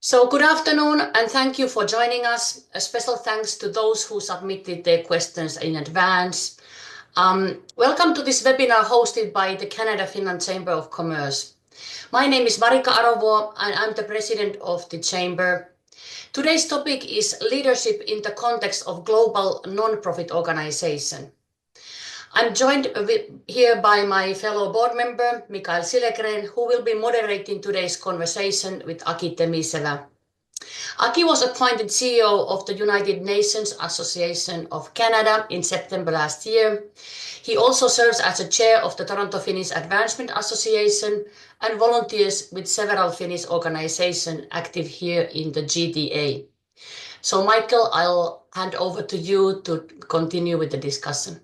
So good afternoon and thank you for joining us. A special thanks to those who submitted their questions in advance. Welcome to this webinar hosted by the Canada-Finland Chamber of Commerce. My name is Marika Arovo and I'm the president of the Chamber. Today's topic is leadership in the context of global non-profit organization. I'm joined here by my fellow board member, Mikael Sillegren, who will be moderating today's conversation with Aki Temisevä. Aki was appointed CEO of the United Nations Association of Canada in September last year. He also serves as a chair of the Toronto Finnish Advancement Association and volunteers with several Finnish organizations active here in the GTA. So Michael, I'll hand over to you to continue with the discussion.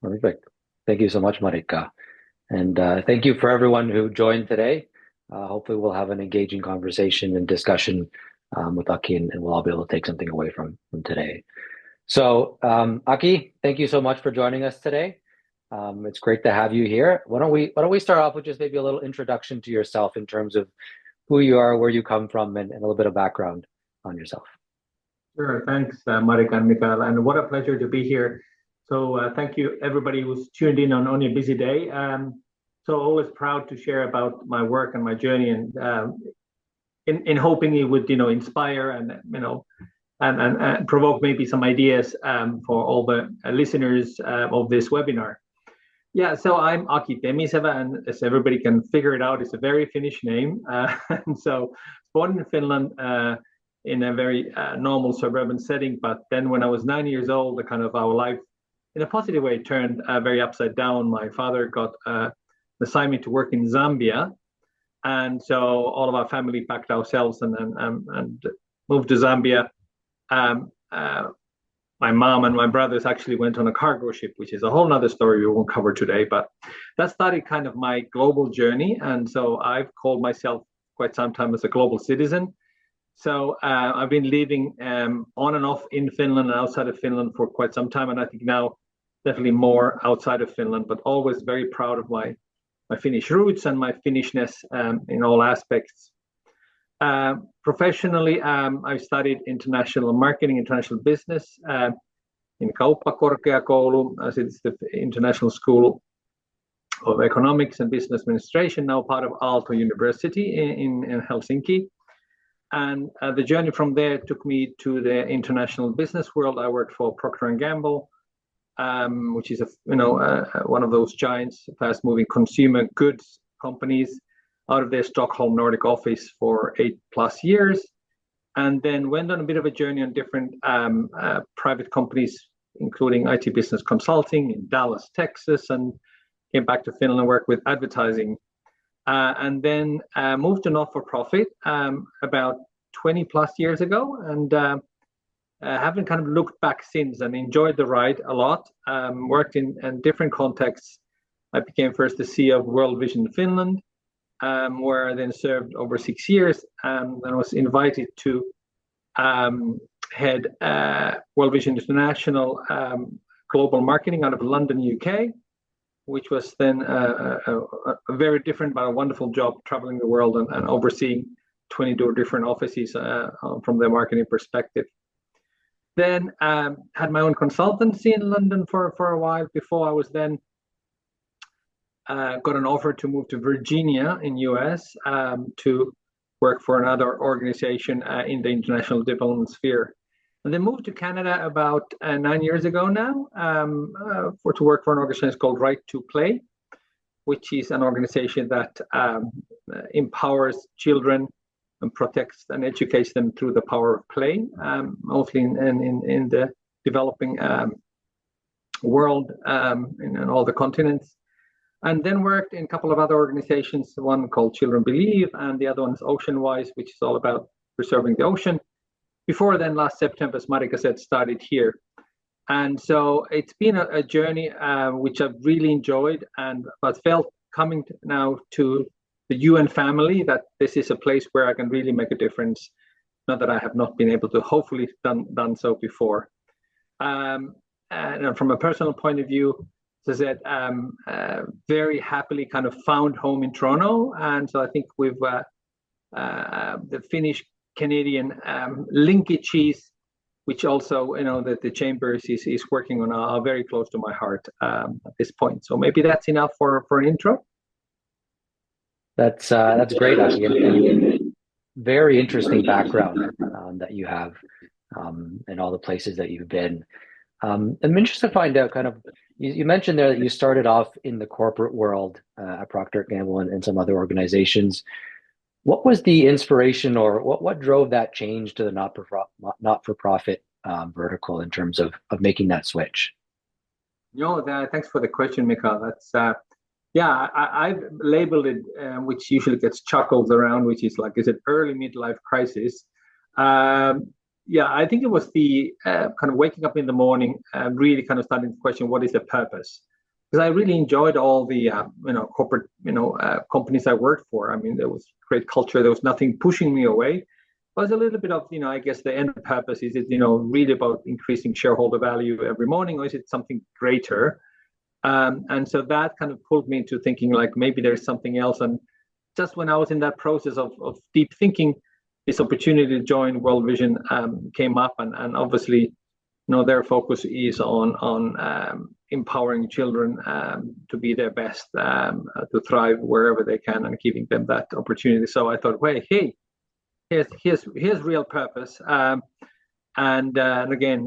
Perfect. Thank you so much, Marika. And thank you for everyone who joined today. Hopefully we'll have an engaging conversation and discussion with Aki, and we'll all be able to take something away from today. So Aki, thank you so much for joining us today. It's great to have you here. Why don't we start off with just maybe a little introduction to yourself in terms of who you are, where you come from, and a little bit of background on yourself. Sure. Thanks, Marika and Mikael, and what a pleasure to be here. So thank you, everybody who's tuned in on your busy day. So always proud to share about my work and my journey, and in hoping it would, inspire and and provoke maybe some ideas for all the listeners of this webinar. Yeah, so I'm Aki Temisevä, and as everybody can figure it out, it's a very Finnish name. And so born in Finland in a very normal suburban setting, but then when I was 9 years old, our life in a positive way turned very upside down. My father got an assignment to work in Zambia, and so all of our family packed ourselves and moved to Zambia. My mom and my brothers actually went on a cargo ship, which is a whole nother story we won't cover today, but that started kind of my global journey. And so I've called myself quite some time as a global citizen. So I've been living on and off in Finland and outside of Finland for quite some time, and I think now definitely more outside of Finland, but always very proud of my Finnish roots and my Finnishness in all aspects. Professionally, I studied international marketing, international business in Kauppakorkeakoulu, as it's the International School of Economics and Business Administration, now part of Aalto University in Helsinki. And the journey from there took me to the international business world. I worked for Procter & Gamble, which is one of those giants, fast-moving consumer goods companies, out of their Stockholm Nordic office for 8+ years, and then went on a bit of a journey on different private companies, including IT Business Consulting in Dallas, Texas, and came back to Finland and worked with advertising. And then moved to not-for-profit about 20+ years ago, and haven't kind of looked back since, and enjoyed the ride a lot. Worked in different contexts. I became first the CEO of World Vision Finland, where I then served over 6 years, and I was invited to head World Vision International global marketing out of London, UK, which was then a very different but a wonderful job, traveling the world and overseeing 22 different offices from the marketing perspective. Then had my own consultancy in London for a while before I was then got an offer to move to Virginia in US to work for another organization in the international development sphere. And then moved to Canada about 9 years ago now to work for an organization called Right to Play, which is an organization that empowers children and protects and educates them through the power of play, mostly in the developing world, in all the continents. And then worked in a couple of other organizations, one called Children Believe, and the other one is Oceanwise, which is all about preserving the ocean. Before then, last September, as Marika said, started here. And so it's been a journey which I've really enjoyed, but felt coming now to the UN family that this is a place where I can really make a difference. Not that I have not been able to hopefully done so before. And from a personal point of view, as I said, very happily kind of found home in Toronto. And so I think we've the Finnish-Canadian linkages, which also, that the chamber is working on, are very close to my heart at this point. So maybe that's enough for an intro. That's great, Aki, and very interesting background that you have and all the places that you've been. I'm interested to find out kind of, you mentioned there that you started off in the corporate world at Procter & Gamble and some other organizations. What was the inspiration, or what drove that change to the not-for-profit vertical in terms of making that switch? Thanks for the question, Mika. That's I've labeled it, which usually gets chuckles around, which is like, is it early midlife crisis? I think it was the kind of waking up in the morning and really kind of starting to question, what is the purpose? Because I really enjoyed all the corporate companies I worked for. I mean, there was great culture. There was nothing pushing me away. It was a little bit of, I guess the end purpose. Is it, really about increasing shareholder value every morning, or is it something greater? And so that kind of pulled me into thinking like maybe there's something else. And just when I was in that process of deep thinking, this opportunity to join World Vision came up, and obviously, their focus is on empowering children to be their best, to thrive wherever they can, and giving them that opportunity. So I thought, wait, hey, here's real purpose, and again,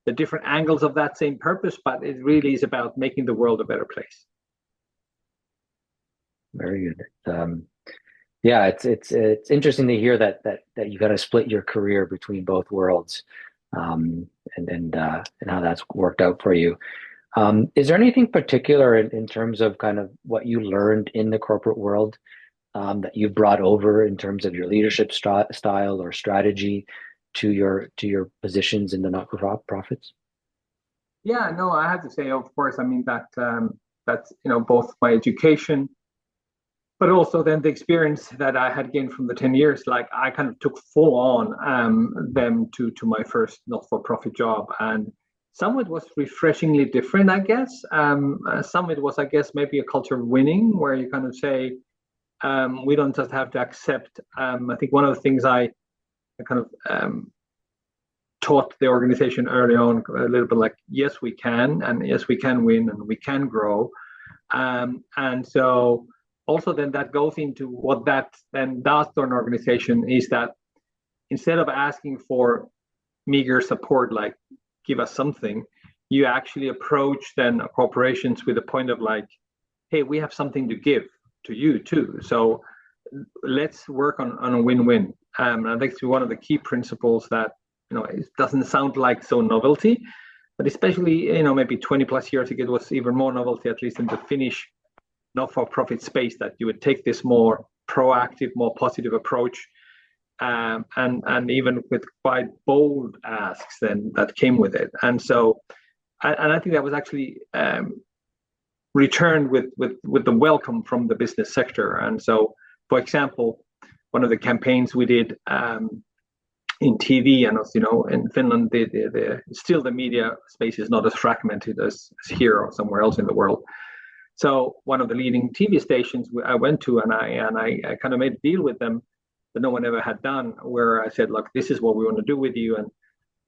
the different angles of that same purpose, but it really is about making the world a better place. Very good. It's interesting to hear that you got to split your career between both worlds, and how that's worked out for you. Is there anything particular in terms of kind of what you learned in the corporate world that you brought over in terms of your leadership style or strategy to your positions in the not-for-profits? I have to say, of course, I mean that's both my education, but also then the experience that I had gained from the 10 years. Like I kind of took full on them to my first not-for-profit job, and some of it was refreshingly different, I guess. Some of it was, I guess, maybe a culture of winning, where you kind of say, we don't just have to accept. I think one of the things I kind of taught the organization early on a little bit, like, yes, we can, and yes, we can win, and we can grow. And so also then that goes into what that then does to an organization, is that instead of asking for meager support, like give us something, you actually approach then corporations with a point of like, hey, we have something to give to you too. So let's work on a win-win. And I think it's one of the key principles that, it doesn't sound like so novelty, but especially, maybe 20 plus years ago, it was even more novelty, at least in the Finnish not-for-profit space, that you would take this more proactive, more positive approach, and even with quite bold asks then that came with it. And so, and I think that was actually returned with the welcome from the business sector. And so, for example, one of the campaigns we did in TV, and as in Finland, still the media space is not as fragmented as here or somewhere else in the world. So one of the leading TV stations I went to, and I kind of made a deal with them that no one ever had done, where I said, look, this is what we want to do with you, and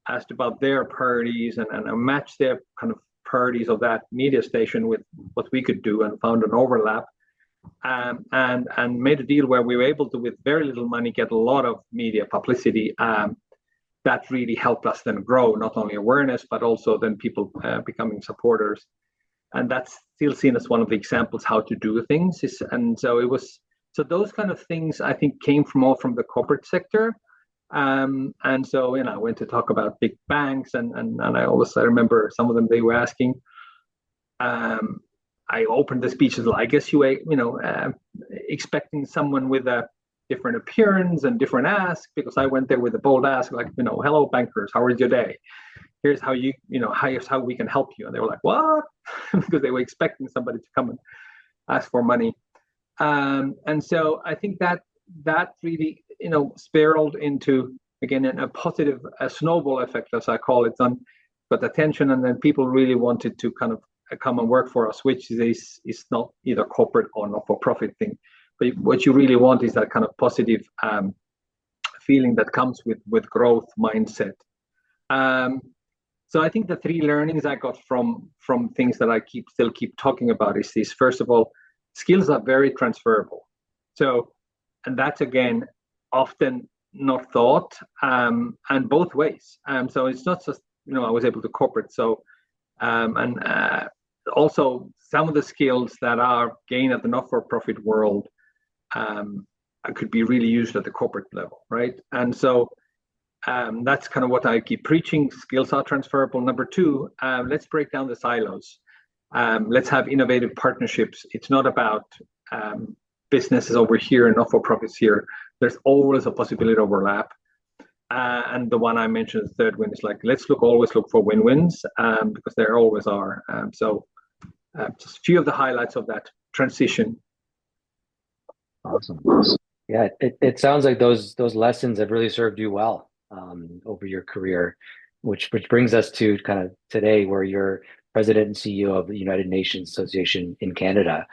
asked about their priorities, and I matched their kind of priorities of that media station with what we could do, and found an overlap, and made a deal where we were able to, with very little money, get a lot of media publicity. That really helped us then grow not only awareness, but also then people becoming supporters. And that's still seen as one of the examples how to do things. And so it was, so those kind of things I think came more from the corporate sector. And so, I went to talk about big banks, and I remember some of them, they were asking, I opened the speech as, I guess you expecting someone with a different appearance and different ask, because I went there with a bold ask, like, hello bankers, how was your day? Here's how here's how we can help you. And they were like, what? Because they were expecting somebody to come and ask for money. And so I think that really, spiraled into, again, a positive snowball effect, as I call it, got attention, and then people really wanted to kind of come and work for us, which is not either corporate or not-for-profit thing, but what you really want is that kind of positive feeling that comes with growth mindset. So I think the three learnings I got from things that I still keep talking about is this. First of all, skills are very transferable. So, and that's again often not thought, and both ways. So it's not just, I was able to corporate. So, also some of the skills that are gained at the not-for-profit world could be really used at the corporate level, right? And so that's kind of what I keep preaching. Skills are transferable. Number two, let's break down the silos. Let's have innovative partnerships. It's not about businesses over here and not-for-profits here. There's always a possibility of overlap. And the one I mentioned, the third one, is like, let's always look for win-wins, because there always are. So just a few of the highlights of that transition. Awesome. Yeah, it sounds like those lessons have really served you well over your career, which brings us to kind of today, where you're president and CEO of the United Nations Association in Canada.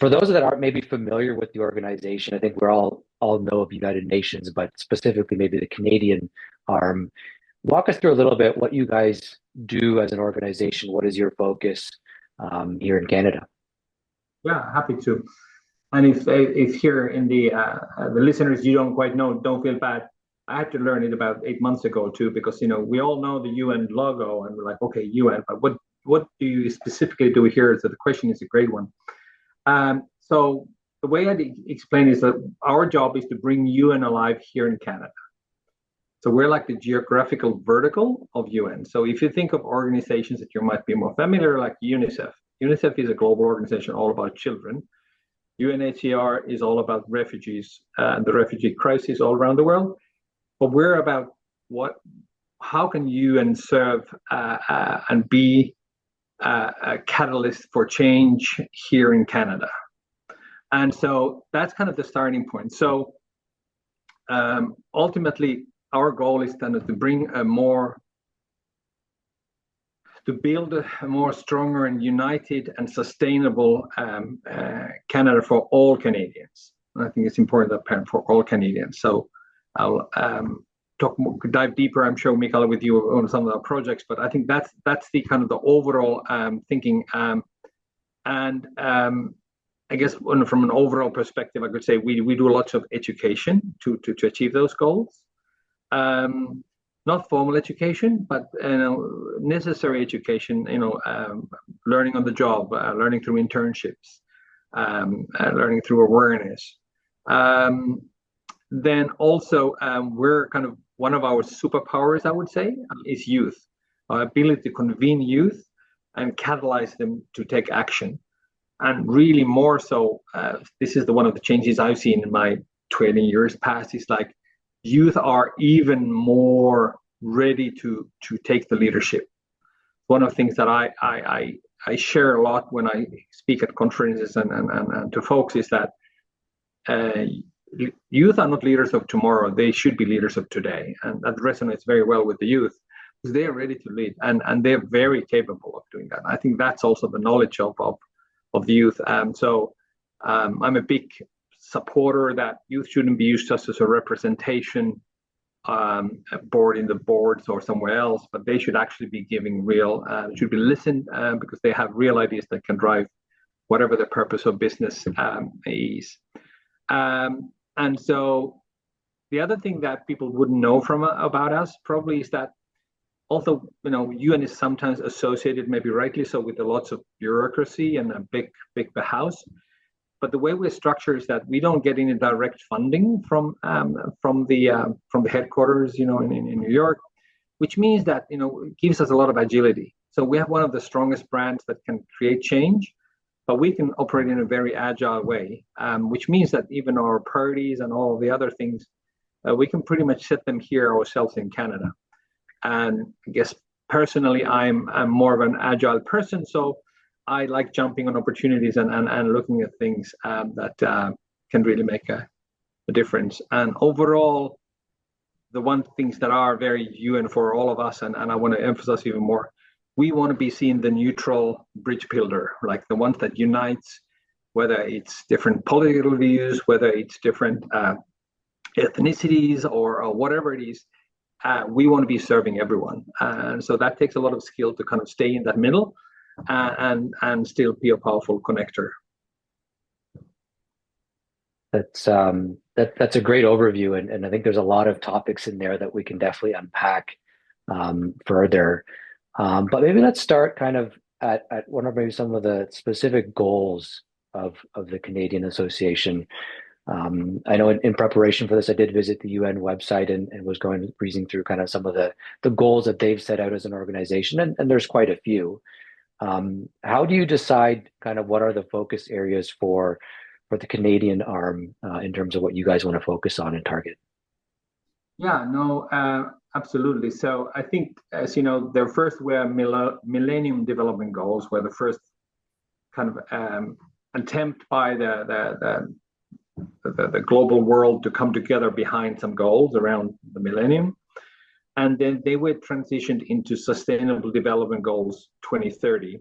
For those that aren't maybe familiar with the organization, I think we're all know of United Nations, but specifically maybe the Canadian arm. Walk us through a little bit what you guys do as an organization. What is your focus here in Canada? Yeah, happy to. And if here in the listeners you don't quite know, don't feel bad. I had to learn it about 8 months ago too, because we all know the UN logo and we're like, okay, UN, but what do you specifically do here? So the question is a great one. So the way I explain is that our job is to bring UN alive here in Canada. So we're like the geographical vertical of UN. So if you think of organizations that you might be more familiar, like UNICEF. UNICEF is a global organization all about children. UNHCR is all about refugees and the refugee crisis all around the world. But we're about how can UN serve and be a catalyst for change here in Canada. And so that's kind of the starting point. So ultimately, our goal is then to bring to build a more stronger and united and sustainable Canada for all Canadians. And I think it's important that for all Canadians. So I'll dive deeper, I'm sure, Mikaela, with you on some of our projects, but I think that's the kind of the overall thinking. And I guess from an overall perspective, I could say we do lots of education to achieve those goals. Not formal education, but necessary education. Learning on the job, learning through internships, learning through awareness. Then also, we're kind of one of our superpowers, I would say, is youth. Our ability to convene youth and catalyze them to take action. And really more so, this is one of the changes I've seen in my 20 years past, is like youth are even more ready to take the leadership. One of the things that I share a lot when I speak at conferences and to folks is that youth are not leaders of tomorrow. They should be leaders of today. And that resonates very well with the youth, because they are ready to lead and they're very capable of doing that. I think that's also the knowledge of the youth. So I'm a big supporter that youth shouldn't be used just as a representation board in the boards or somewhere else, but they should actually be giving real, should be listened, because they have real ideas that can drive whatever the purpose of business is. And so the other thing that people wouldn't know about us probably is that although UN is sometimes associated, maybe rightly so, with lots of bureaucracy and a big house, but the way we're structured is that we don't get any direct funding from the headquarters, in New York, which means that it gives us a lot of agility. So we have one of the strongest brands that can create change, but we can operate in a very agile way, which means that even our priorities and all of the other things, we can pretty much set them here ourselves in Canada. And I guess personally, I'm more of an agile person, so I like jumping on opportunities and looking at things that can really make a difference. And overall, the one things that are very UN for all of us, and I want to emphasize even more, we want to be seen the neutral bridge builder, like the one that unites whether it's different political views, whether it's different ethnicities or whatever it is. We want to be serving everyone, and so that takes a lot of skill to kind of stay in that middle and still be a powerful connector. That's a great overview, and I think there's a lot of topics in there that we can definitely unpack further. But maybe let's start kind of at one of maybe some of the specific goals of the Canadian Association. I know in preparation for this, I did visit the UN website and was breezing through kind of some of the goals that they've set out as an organization, and there's quite a few. How do you decide kind of what are the focus areas for the Canadian arm in terms of what you guys want to focus on and target? Yeah, no, absolutely. So I think, as you know, their first were Millennium Development Goals, were the first kind of attempt by the global world to come together behind some goals around the millennium. And then they were transitioned into Sustainable Development Goals 2030. A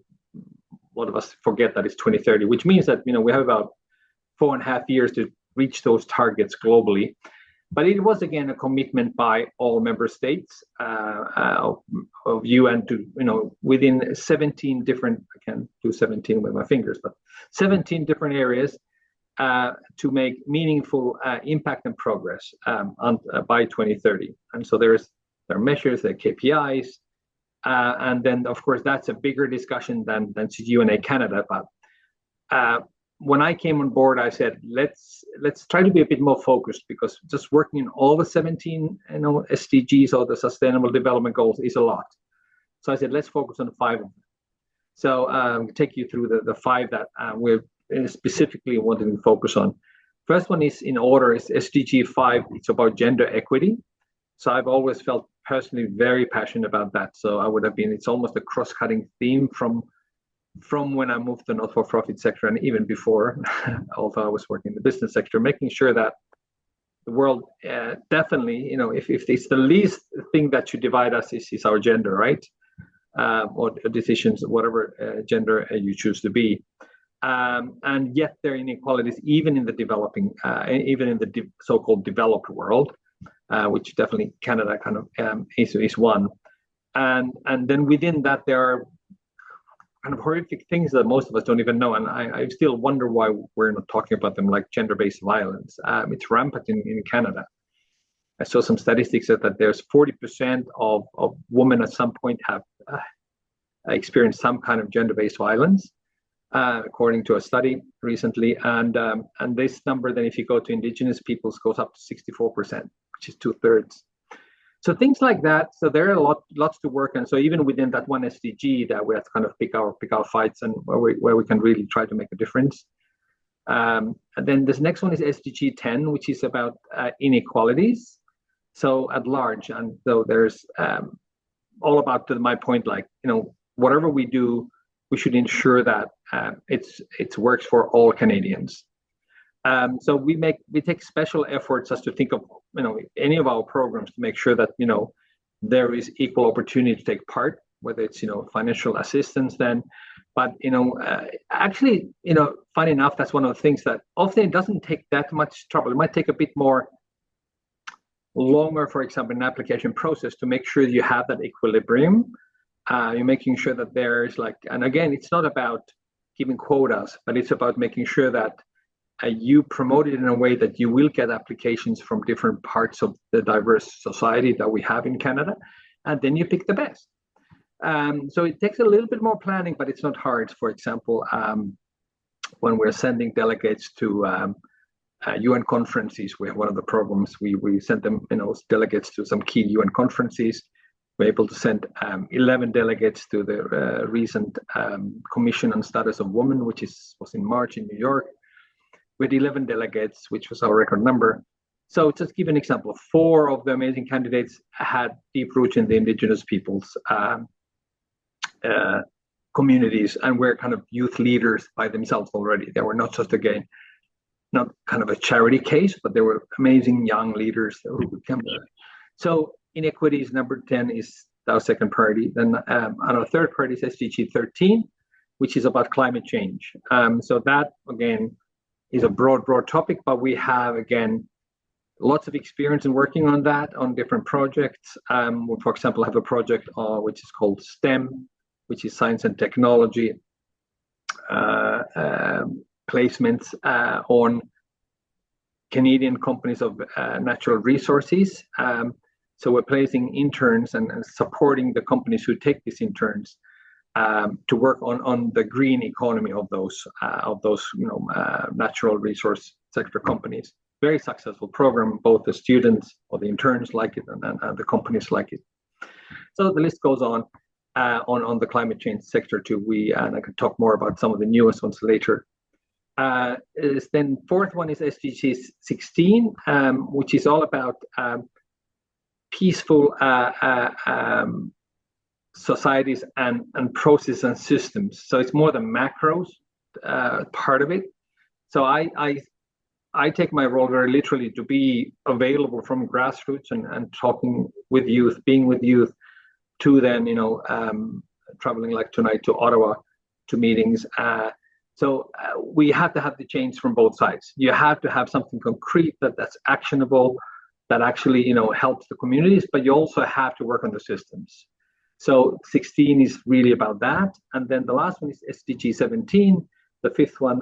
lot of us forget that it's 2030, which means that, you know, we have about 4.5 years to reach those targets globally. But it was, again, a commitment by all member states of UN to, you know, within 17 different, I can't do 17 with my fingers, but 17 different areas to make meaningful impact and progress by 2030. And so there are measures, there are KPIs, and then, of course, that's a bigger discussion than UNA Canada. But when I came on board, I said, let's try to be a bit more focused, because just working in all the 17 SDGs or the Sustainable Development Goals is a lot. So I said, let's focus on 5 of them. So take you through the 5 that we're specifically wanting to focus on. First one is in order is SDG 5. It's about gender equity. So I've always felt personally very passionate about that. So I would have been, it's almost a cross-cutting theme from when I moved to the not-for-profit sector and even before, although I was working in the business sector, making sure that the world definitely, you know, if it's the least thing that should divide us is our gender, right? Or decisions, whatever gender you choose to be. And yet there are inequalities even in the developing, even in the so-called developed world, which definitely Canada kind of is one. And then within that, there are kind of horrific things that most of us don't even know. And I still wonder why we're not talking about them, like gender-based violence. It's rampant in Canada. I saw some statistics that there's 40% of women at some point have experienced some kind of gender-based violence, according to a study recently. And this number, then if you go to Indigenous peoples, goes up to 64%, which is 2/3. So things like that. So there are lots to work on. So even within that one SDG, that we have to kind of pick our fights and where we can really try to make a difference. And then this next one is SDG 10, which is about inequalities. So at large, and so there's all about, to my point, like, you know, whatever we do, we should ensure that it works for all Canadians. So we take special efforts as to think of, you know, any of our programs to make sure that, you know, there is equal opportunity to take part, whether it's, you know, financial assistance then, but, you know, actually, you know, funny enough, that's one of the things that often it doesn't take that much trouble. It might take a bit more longer, for example, an application process to make sure you have that equilibrium. You're making sure that there's like, and again, it's not about giving quotas, but it's about making sure that you promote it in a way that you will get applications from different parts of the diverse society that we have in Canada, and then you pick the best. So it takes a little bit more planning, but it's not hard. For example, when we're sending delegates to UN conferences, we have one of the programs, we sent them, you know, delegates to some key UN conferences. We're able to send 11 delegates to the recent Commission on Status of Women, which was in March in New York. With 11 delegates, which was our record number. So just give an example, 4 of the amazing candidates had deep roots in the Indigenous peoples communities and were kind of youth leaders by themselves already. They were not just, again, not kind of a charity case, but they were amazing young leaders who became there. So inequities, number 10 is our second priority. Then our third priority is SDG 13, which is about climate change. So that, again, is a broad topic, but we have, again, lots of experience in working on that, on different projects. We, for example, have a project which is called STEM, which is science and technology placements on Canadian companies of natural resources. So we're placing interns and supporting the companies who take these interns to work on the green economy of those natural resource sector companies. Very successful program. Both the students or the interns like it, and the companies like it. So the list goes on the climate change sector too. And I can talk more about some of the newest ones later. Then fourth one is SDG 16, which is all about peaceful societies and processes and systems. So it's more the macros part of it. So I take my role very literally to be available from grassroots and talking with youth, being with youth, to then traveling like tonight to Ottawa to meetings. So we have to have the change from both sides. You have to have something concrete that's actionable, that actually helps the communities, but you also have to work on the systems. So 16 is really about that. And then the last one is SDG 17, the fifth one,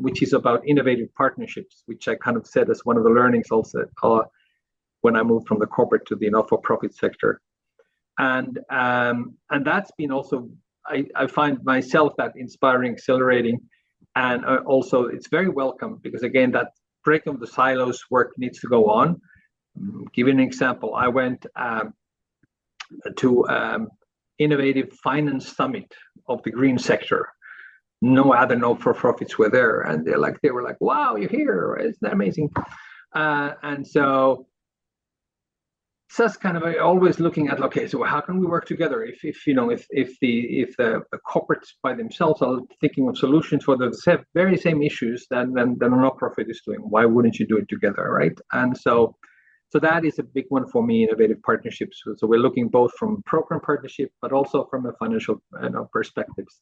which is about innovative partnerships, which I kind of said as one of the learnings also when I moved from the corporate to the not-for-profit sector. And that's been also, I find myself that inspiring, exhilarating, and also it's very welcome, because again, that breaking of the silos work needs to go on. Give you an example. I went to Innovative Finance Summit of the green sector. No other not-for-profits were there, and they were like, "Wow, you're here! Isn't that amazing?" And so that's kind of always looking at, okay, so how can we work together? If the corporates by themselves are thinking of solutions for the very same issues than a not-profit is doing, why wouldn't you do it together, right? And so that is a big one for me, innovative partnerships. So we're looking both from program partnership, but also from a financial perspectives.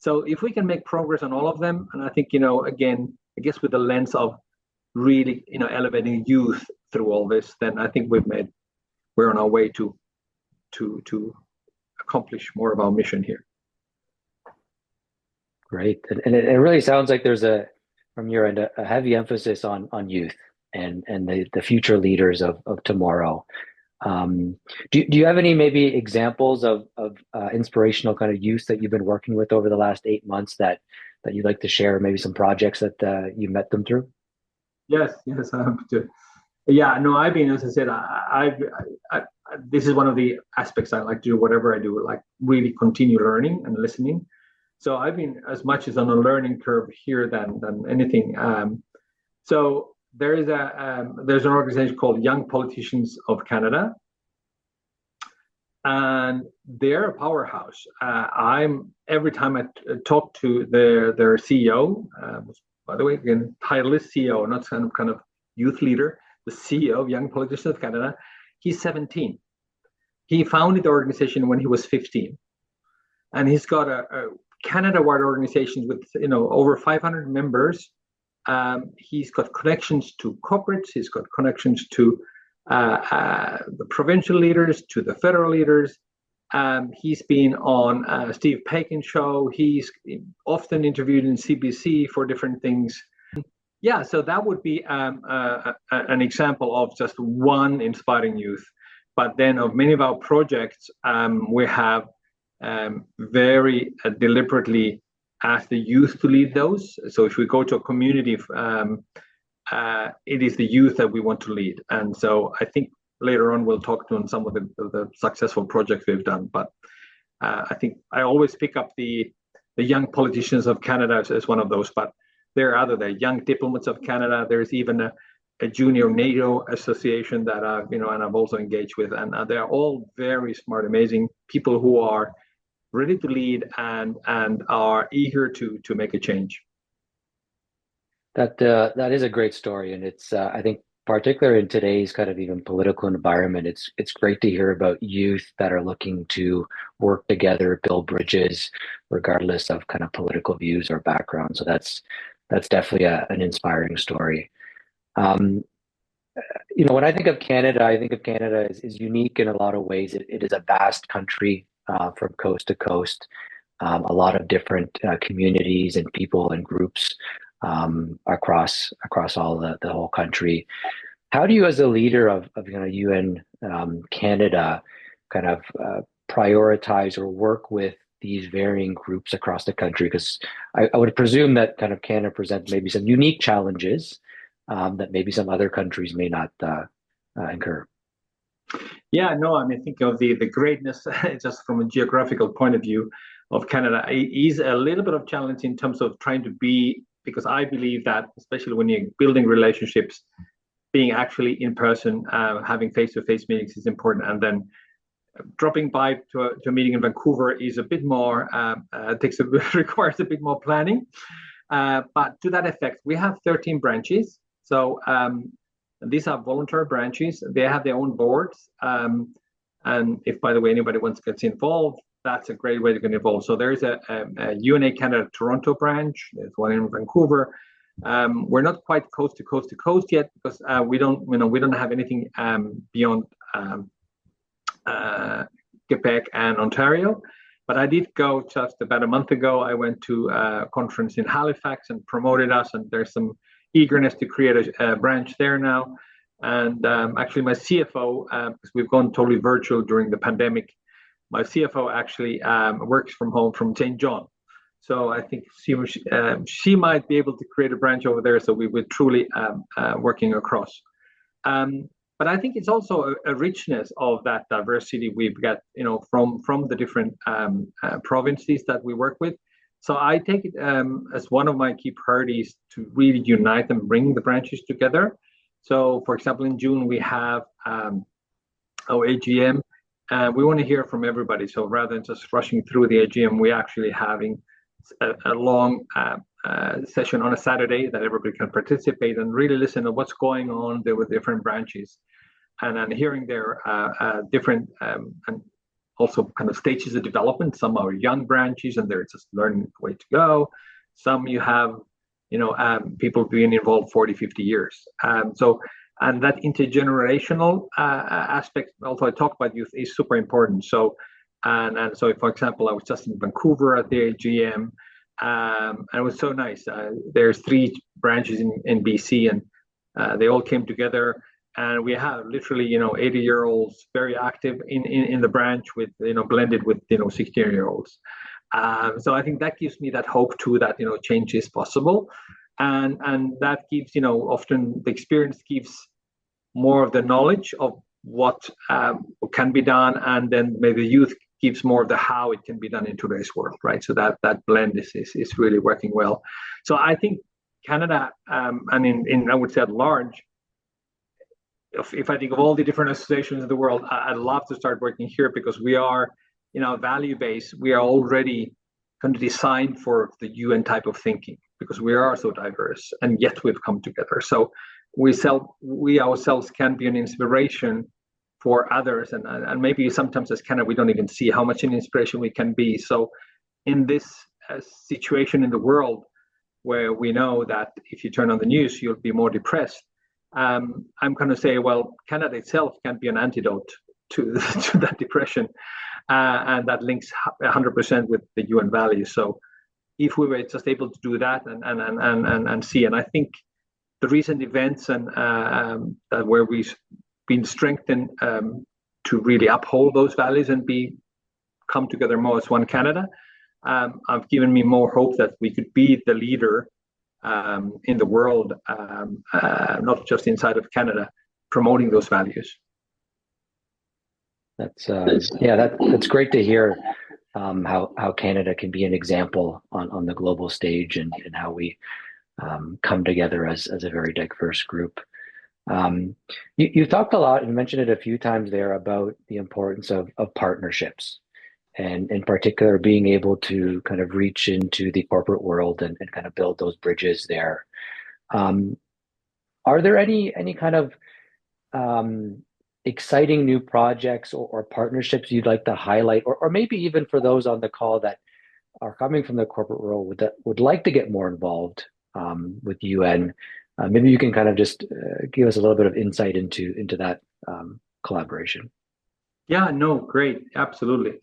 So if we can make progress on all of them, and I think, again, I guess with the lens of really, elevating youth through all this, then I think we're on our way to accomplish more of our mission here. Great. And it really sounds like there's from your end, a heavy emphasis on youth and the future leaders of tomorrow. Do you have any maybe examples of inspirational kind of youth that you've been working with over the last 8 months that you'd like to share, maybe some projects that you met them through? Yes, I have to. Yeah, no, I've been, as I said, this is one of the aspects I like to do, whatever I do, like really continue learning and listening. So I've been as much as on a learning curve here than anything. So there's an organization called Young Politicians of Canada, and they're a powerhouse. Every time I talk to their CEO, by the way, again, title is CEO, not some kind of youth leader. The CEO of Young Politicians of Canada, he's 17. He founded the organization when he was 15, and he's got a Canada-wide organization with over 500 members. He's got connections to corporates. He's got connections to the provincial leaders, to the federal leaders. He's been on Steve Paikin's show. He's often interviewed in CBC for different things. Yeah, so that would be an example of just one inspiring youth. But then of many of our projects, we have very deliberately asked the youth to lead those. So if we go to a community, it is the youth that we want to lead. And so I think later on we'll talk to some of the successful projects we've done. But I think I always pick up the Young Politicians of Canada as one of those. But there are the Young Diplomats of Canada. There's even a junior NATO association that and I've also engaged with, and they're all very smart, amazing people who are ready to lead and are eager to make a change. That is a great story, and it's I think particularly in today's kind of even political environment, it's great to hear about youth that are looking to work together, build bridges, regardless of kind of political views or background. So that's definitely an inspiring story. When I think of Canada, I think of Canada is unique in a lot of ways. It is a vast country from coast to coast, a lot of different communities and people and groups across all the whole country. How do you, as a leader of UN Canada, kind of prioritize or work with these varying groups across the country? Because I would presume that kind of Canada presents maybe some unique challenges that maybe some other countries may not incur. Yeah, no, I mean, think of the greatness just from a geographical point of view of Canada is a little bit of challenge in terms of trying to be, because I believe that especially when you're building relationships, being actually in person, having face-to-face meetings is important, and then dropping by to a meeting in Vancouver is a bit more requires a bit more planning. But to that effect, we have 13 branches. So these are voluntary branches. They have their own boards. And if, by the way, anybody wants to get involved, that's a great way to get involved. So there's a UNA Canada Toronto branch. There's one in Vancouver. We're not quite coast to coast yet because we don't have anything beyond Quebec and Ontario. But I did go just about a month ago. I went to a conference in Halifax and promoted us, and there's some eagerness to create a branch there now. And actually my CFO, because we've gone totally virtual during the pandemic, my CFO actually works from home from St. John. So I think she might be able to create a branch over there. So we would truly working across. But I think it's also a richness of that diversity we've got, from the different provinces that we work with. So I take it as one of my key priorities to really unite and bring the branches together. So, for example, in June we have our AGM. We want to hear from everybody. So rather than just rushing through the AGM, we're actually having a long session on a Saturday that everybody can participate and really listen to what's going on there with different branches, and hearing their different and also kind of stages of development. Some are young branches and they're just learning the way to go. Some you have, people being involved 40, 50 years. And that intergenerational aspect, also I talk about youth, is super important. So, and so, for example, I was just in Vancouver at the AGM, and it was so nice. There's 3 branches in BC, and they all came together, and we have literally, 80-year-olds very active in the branch with, blended with, 16-year-olds. So I think that gives me that hope too, that, change is possible. And that gives, often the experience gives more of the knowledge of what can be done, and then maybe the youth gives more of the how it can be done in today's world, right? So that blend is really working well. So I think Canada, and in I would say at large, if I think of all the different associations in the world, I'd love to start working here, because we are, value base, we are already kind of designed for the UN type of thinking, because we are so diverse, and yet we've come together. So we ourselves can be an inspiration for others, and maybe sometimes as Canada we don't even see how much an inspiration we can be. So in this situation in the world where we know that if you turn on the news you'll be more depressed, I'm going to say, well, Canada itself can be an antidote to that depression, and that links 100% with the UN values. So if we were just able to do that and see, and I think the recent events and where we've been strengthened to really uphold those values and come together more as one Canada, have given me more hope that we could be the leader in the world, not just inside of Canada, promoting those values. That's great to hear, how Canada can be an example on the global stage, and how we come together as a very diverse group. You talked a lot, and mentioned it a few times there, about the importance of partnerships, and in particular being able to kind of reach into the corporate world and kind of build those bridges there. Are there any kind of exciting new projects or partnerships you'd like to highlight, or maybe even for those on the call that are coming from the corporate world that would like to get more involved with UN? Maybe you can kind of just give us a little bit of insight into that collaboration. Yeah, no, great, absolutely.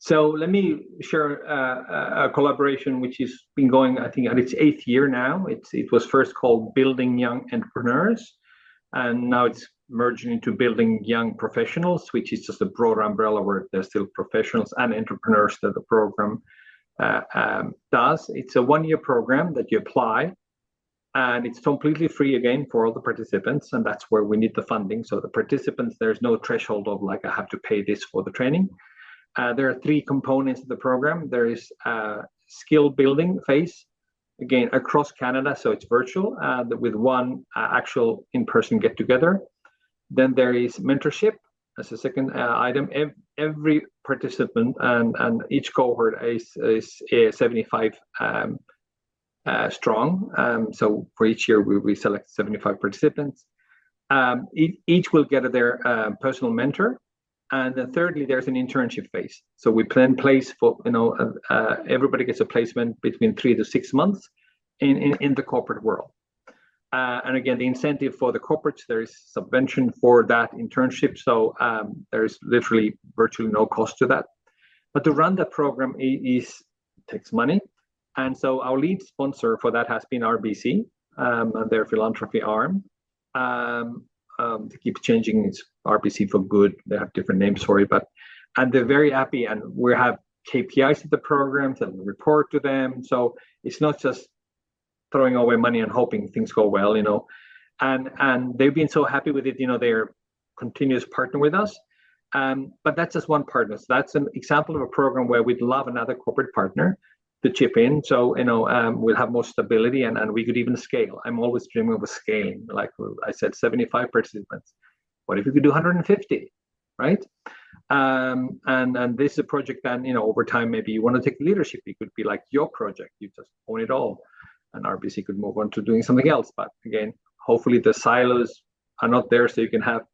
So let me share a collaboration which has been going, I think, at its 8th year now. It was first called Building Young Entrepreneurs, and now it's merging into Building Young Professionals, which is just a broader umbrella where there's still professionals and entrepreneurs that the program does. It's a 1-year program that you apply, and it's completely free again for all the participants, and that's where we need the funding. So the participants, there's no threshold of like, I have to pay this for the training. There are 3 components of the program. There is a skill building phase, again, across Canada, so it's virtual, with one actual in-person get-together. Then there is mentorship as a second item. Every participant and each cohort is 75 strong. So for each year, we select 75 participants. Each will get their personal mentor. And then thirdly, there's an internship phase. So we plan place for, everybody gets a placement between 3 to 6 months in the corporate world. And again, the incentive for the corporates, there is subvention for that internship. So there's literally virtually no cost to that. But to run that program takes money. And so our lead sponsor for that has been RBC, and their philanthropy arm. They keep changing. It's RBC for Good. They have different names for it, and they're very happy. And we have KPIs of the programs and report to them. So it's not just throwing away money and hoping things go well, And they've been so happy with it. They're continuous partner with us. But that's just one partner. So that's an example of a program where we'd love another corporate partner to chip in. So, we'll have more stability and we could even scale. I'm always dreaming of a scaling. Like I said, 75 participants. What if we could do 150, right? And this is a project that, over time, maybe you want to take leadership. It could be like your project. You just own it all. And RBC could move on to doing something else. But again, hopefully the silos are not there so you can have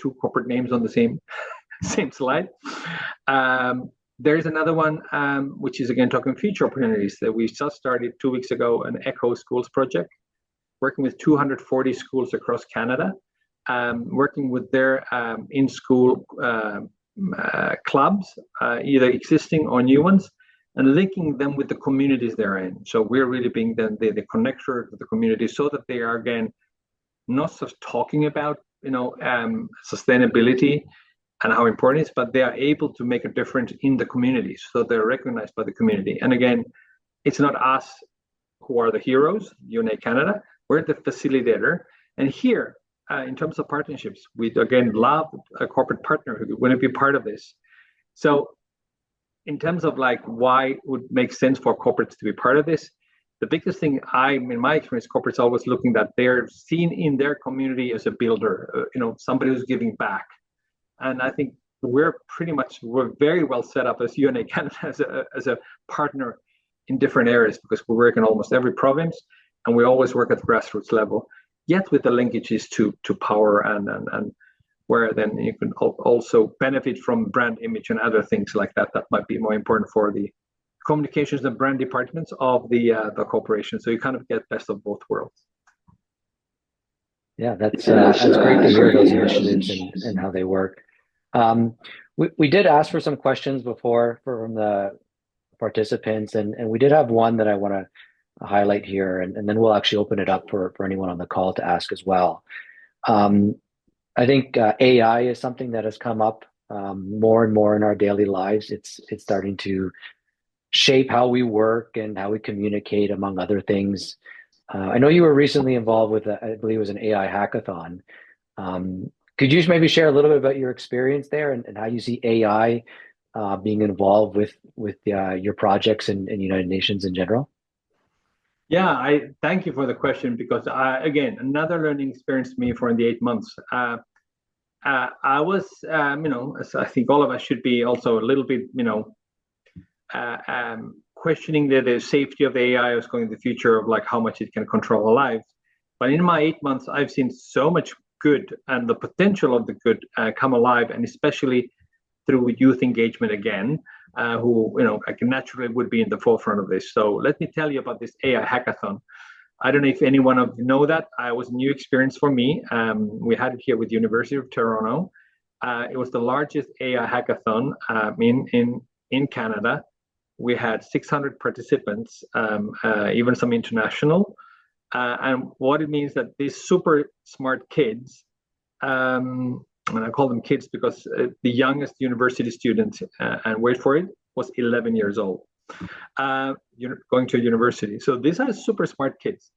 2 corporate names on the same slide. There's another one, which is, again, talking future opportunities that we just started 2 weeks ago, an Echo Schools project, working with 240 schools across Canada, working with their in-school clubs, either existing or new ones, and linking them with the communities they're in. So we're really being the connector to the community so that they are, again, not just talking about, sustainability and how important it is, but they are able to make a difference in the community, so they're recognized by the community. And again, it's not us who are the heroes, UNA Canada, we're the facilitator. And here, in terms of partnerships, we again love a corporate partner who would be part of this. So in terms of like why it would make sense for corporates to be part of this, the biggest thing in my experience, corporates always looking that they're seen in their community as a builder, somebody who's giving back. And I think we're very well set up as UNA Canada as a partner in different areas, because we work in almost every province and we always work at the grassroots level, yet with the linkages to power and where then you can also benefit from brand image and other things like that might be more important for the communications and brand departments of the corporation. So you kind of get best of both worlds. Yeah, that's great to hear those initiatives and how they work. We did ask for some questions before from the participants, and we did have one that I want to highlight here, and then we'll actually open it up for anyone on the call to ask as well. I think AI is something that has come up more and more in our daily lives. It's starting to shape how we work and how we communicate, among other things. I know you were recently involved with, I believe it was an AI hackathon. Could you maybe share a little bit about your experience there and how you see AI being involved with your projects and United Nations in general? Yeah, I thank you for the question, because again, another learning experience for me for the 8 months. I was, as I think all of us should be, also a little bit, questioning the safety of the AI, was going the future of like how much it can control our lives. But in my 8 months, I've seen so much good and the potential of the good come alive, and especially through youth engagement again, who naturally would be in the forefront of this. So let me tell you about this AI hackathon. I don't know if anyone of you know that. It was a new experience for me. We had it here with the University of Toronto. It was the largest AI hackathon in Canada. We had 600 participants, even some international. And what it means that these super smart kids, and I call them kids because the youngest university student, and wait for it, was 11 years old, going to a university. So these are super smart kids.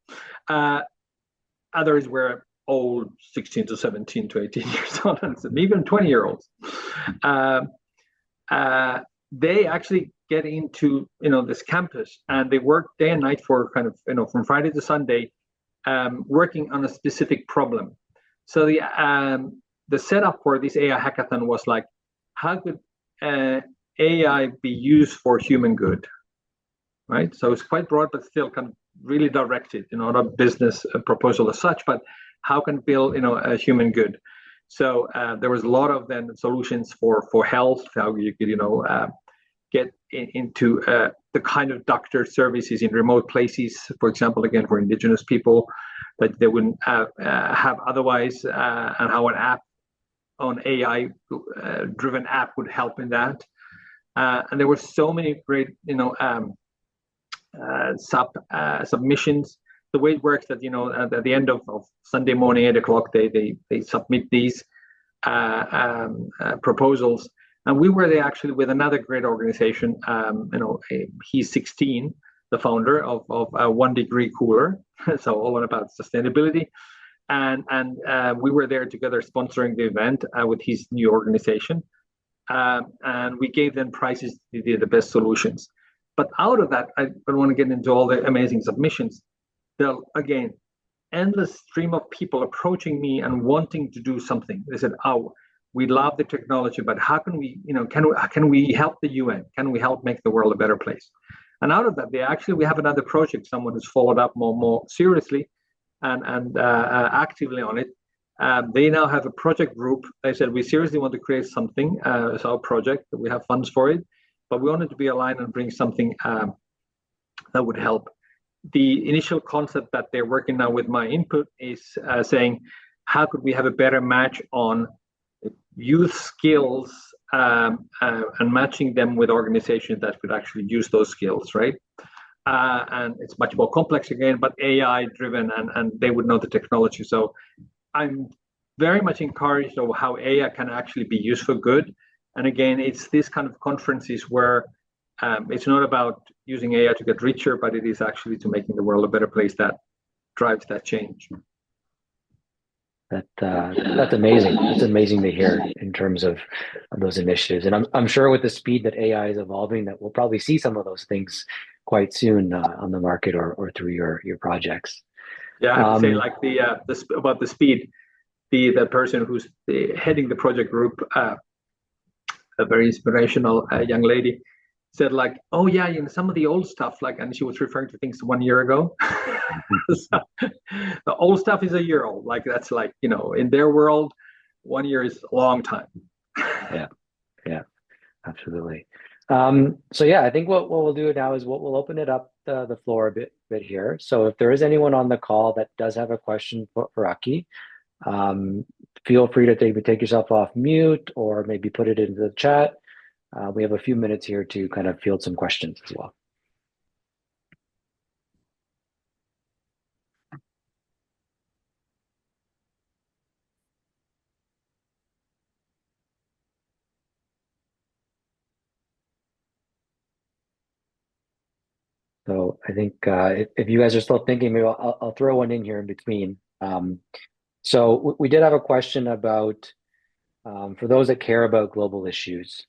Others were old, 16 to 17 to 18 years old, and even 20-year-olds. They actually get into this campus, and they work day and night for kind of from Friday to Sunday, working on a specific problem. So the setup for this AI hackathon was like, how could AI be used for human good, right? So it's quite broad, but still kind of really directed, not a business proposal as such, but how can build a human good. So there was a lot of then solutions for health, how you could get into the kind of doctor services in remote places, for example, again for Indigenous people that they wouldn't have otherwise, and how an AI driven app would help in that. And there were so many great submissions. The way it works that at the end of Sunday morning 8 o'clock they submit these proposals. And we were there actually with another great organization. He's 16, the founder of 1 Degree Cooler, so all about sustainability. And we were there together sponsoring the event with his new organization. And we gave them prizes. They did the best solutions. But out of that, I don't want to get into all the amazing submissions. There, again, endless stream of people approaching me and wanting to do something. They said, "Oh, we love the technology, but how can we, can we help the UN? Can we help make the world a better place?" And out of that, we have another project. Someone who's followed up more seriously and actively on it. They now have a project group. They said, "We seriously want to create something. It's our project. We have funds for it, but we wanted to be aligned and bring something that would help." The initial concept that they're working now with my input is saying, how could we have a better match on youth skills and matching them with organizations that could actually use those skills, right? And it's much more complex again, but AI driven, and they would know the technology. So I'm very much encouraged of how AI can actually be used for good. And again, it's this kind of conferences where it's not about using AI to get richer, but it is actually to making the world a better place that drives that change. That's amazing. It's amazing to hear in terms of those initiatives. And I'm sure with the speed that AI is evolving, that we'll probably see some of those things quite soon on the market or through your projects. Yeah, I have to say, like about the speed, the person who's heading the project group, a very inspirational young lady, said like, "Oh yeah, some of the old stuff," and she was referring to things 1 year ago. So, the old stuff is a year old. Like that's like, in their world, 1 year is a long time. Yeah, absolutely. So yeah, I think what we'll do now is we'll open it up the floor a bit here. So if there is anyone on the call that does have a question for Aki, feel free to take yourself off mute or maybe put it into the chat. We have a few minutes here to kind of field some questions as well. So I think if you guys are still thinking, maybe I'll throw one in here in between. So we did have a question about, for those that care about global issues,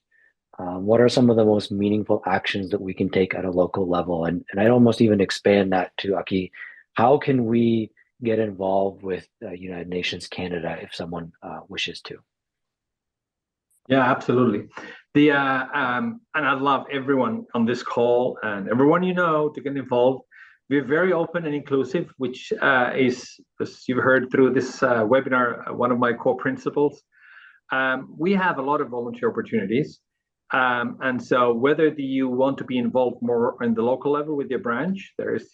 what are some of the most meaningful actions that we can take at a local level? And I'd almost even expand that to, Aki, how can we get involved with United Nations Canada if someone wishes to? Yeah, absolutely. And I'd love everyone on this call and everyone to get involved. we're very open and inclusive, which is, as you've heard through this webinar, one of my core principles. We have a lot of volunteer opportunities. And so whether you want to be involved more on the local level with your branch, there is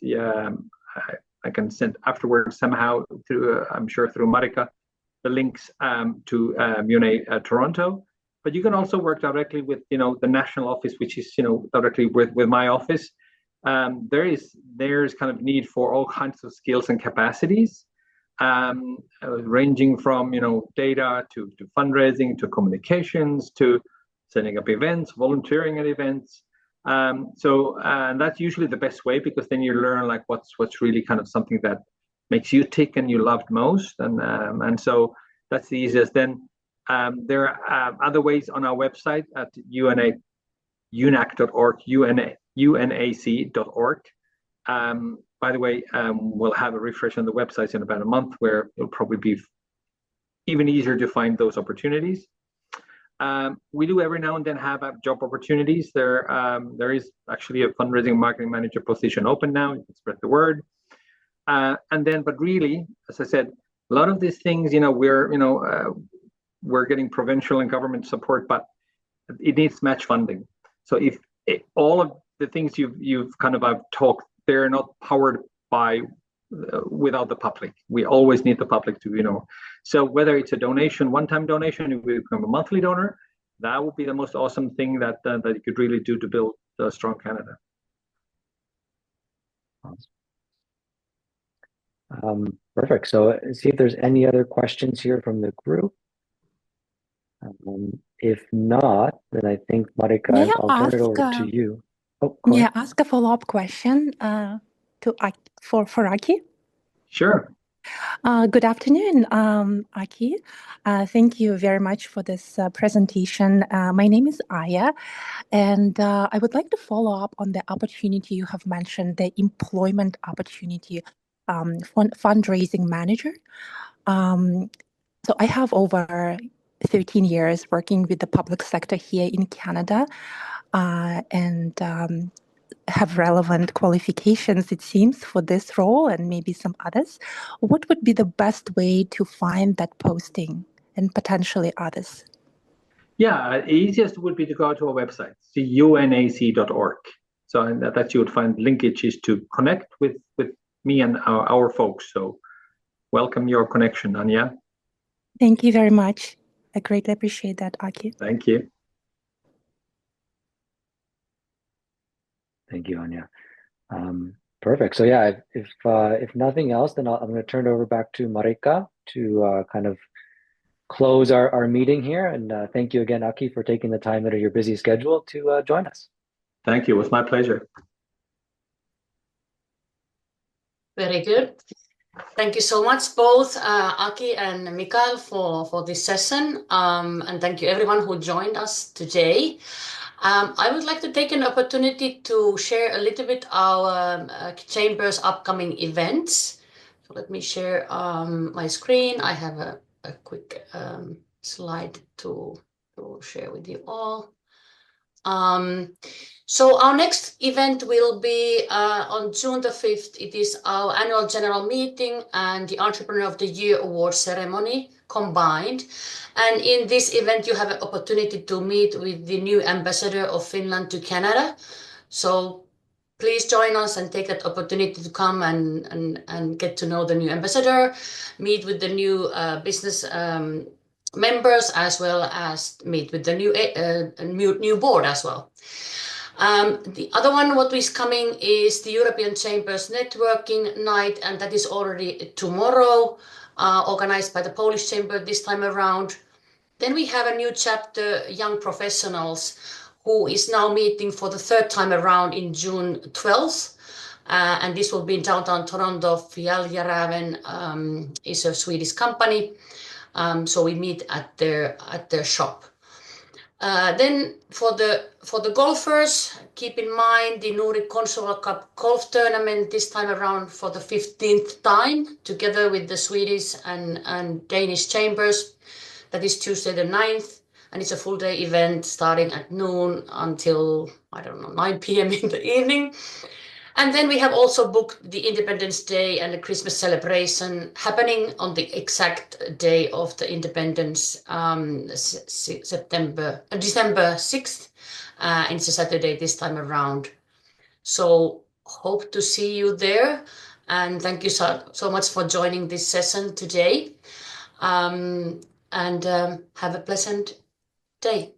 I can send afterwards somehow through, I'm sure through Marika, the links to UNA Toronto. But you can also work directly with, the national office, which is, directly with my office. There's kind of need for all kinds of skills and capacities, ranging from, data to fundraising, to communications, to setting up events, volunteering at events. So that's usually the best way, because then you learn like what's really kind of something that makes you tick and you loved most. And so that's the easiest. Then there are other ways on our website at unac.org, unac.org. By the way, we'll have a refresh on the website in about a month, where it'll probably be even easier to find those opportunities. We do every now and then have job opportunities. There is actually a fundraising marketing manager position open now. You can spread the word. But really, as I said, a lot of these things, we're getting provincial and government support, but it needs match funding. So if all of the things you've kind of I've talked, they're not powered by without the public. We always need the public to, so whether it's a donation, one-time donation, if we become a monthly donor, that would be the most awesome thing that you could really do to build a strong Canada. Perfect. So see if there's any other questions here from the group. If not, then I think, Marika, I'll turn it over to you. Ask a follow-up question for Aki. Sure. Good afternoon, Aki. Thank you very much for this presentation. My name is Aya, and I would like to follow up on the opportunity you have mentioned, the employment opportunity, fundraising manager. So I have over 13 years working with the public sector here in Canada, and have relevant qualifications, it seems, for this role and maybe some others. What would be the best way to find that posting and potentially others? Yeah, easiest would be to go to our website, unac.org. So that you would find linkages to connect with me and our folks. So welcome your connection, Anya. Thank you very much. I greatly appreciate that, Aki. Thank you. Thank you, Anya. Perfect. So yeah, if nothing else, then I'm going to turn it over back to Marika to kind of close our meeting here. And thank you again, Aki, for taking the time out of your busy schedule to join us. Thank you. It was my pleasure. Very good. Thank you so much, both Aki and Mikael, for this session. And thank you everyone who joined us today. I would like to take an opportunity to share a little bit our Chamber's upcoming events. So let me share my screen. I have a quick slide to share with you all. So our next event will be on June the 5th. It is our annual general meeting and the Entrepreneur of the Year award ceremony combined. And in this event, you have an opportunity to meet with the new ambassador of Finland to Canada. So please join us and take that opportunity to come and get to know the new ambassador, meet with the new business members, as well as meet with the new board as well. The other one, what is coming, is the European Chambers Networking Night, and that is already tomorrow, organized by the Polish Chamber this time around. Then we have a new chapter, Young Professionals, who is now meeting for the third time around in June 12th. And this will be in downtown Toronto. Fjällräven is a Swedish company. So we meet at their shop. Then for the golfers, keep in mind the Nordic Consular Cup golf tournament this time around for the 15th time, together with the Swedish and Danish chambers. That is Tuesday the 9th, and it's a full day event starting at noon until, I don't know, 9 p.m. in the evening. And then we have also booked the Independence Day and the Christmas celebration happening on the exact day of the independence, December 6th. It's a Saturday this time around. So hope to see you there. And thank you so much for joining this session today. And have a pleasant day.